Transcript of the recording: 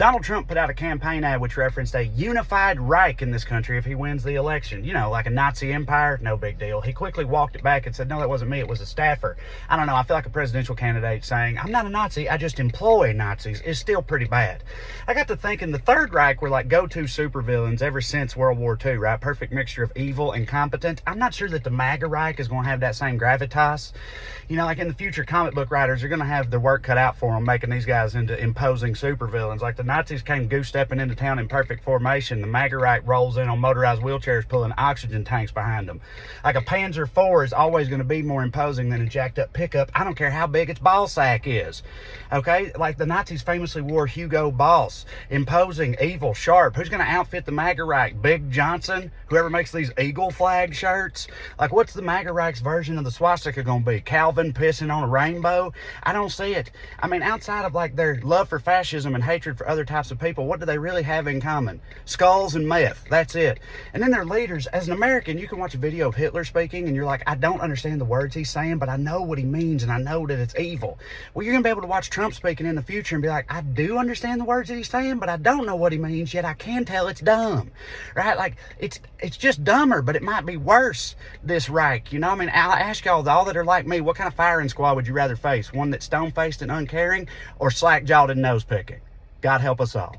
Donald Trump put out a campaign ad which referenced a unified Reich in this country if he wins the election. You know, like a Nazi empire, no big deal. He quickly walked it back and said, no, that wasn't me, it was a staffer. I don't know, I feel like a presidential candidate saying, I'm not a Nazi, I just employ Nazis, is still pretty bad. I got to thinking the Third Reich were like go-to supervillains ever since World War II, right? Perfect mixture of evil and competent. I'm not sure that the MAGA Reich is going to have that same gravitas. You know, like in the future, comic book writers are going to have their work cut out for them, making these guys into imposing supervillains. Like the Nazis came goose-stepping into town in perfect formation. The MAGA Reich rolls in on motorized wheelchairs pulling oxygen tanks behind them. Like a Panzer IV is always going to be more imposing than a jacked-up pickup. I don't care how big its ball sack is. Okay? Like the Nazis famously wore Hugo Boss. Imposing, evil, sharp. Who's going to outfit the MAGA Reich? Big Johnson? Whoever makes these eagle flag shirts? Like what's the MAGA Reich's version of the swastika going to be? Calvin pissing on a rainbow? I don't see it. I mean, outside of like their love for fascism and hatred for other types of people, what do they really have in common? Skulls and meth. That's it. And then their leaders. As an American, you can watch a video of Hitler speaking and you're like, I don't understand the words he's saying, but I know what he means and I know that it's evil. Well, you're going to be able to watch Trump speaking in the future and be like, I do understand the words that he's saying, but I don't know what he means, yet I can tell it's dumb. Right? Like, it's just dumber, but it might be worse, this Reich. You know, I mean, I'll ask y'all, all that are like me, what kind of firing squad would you rather face? One that's stone-faced and uncaring, or slack-jawed and nose-picking? God help us all.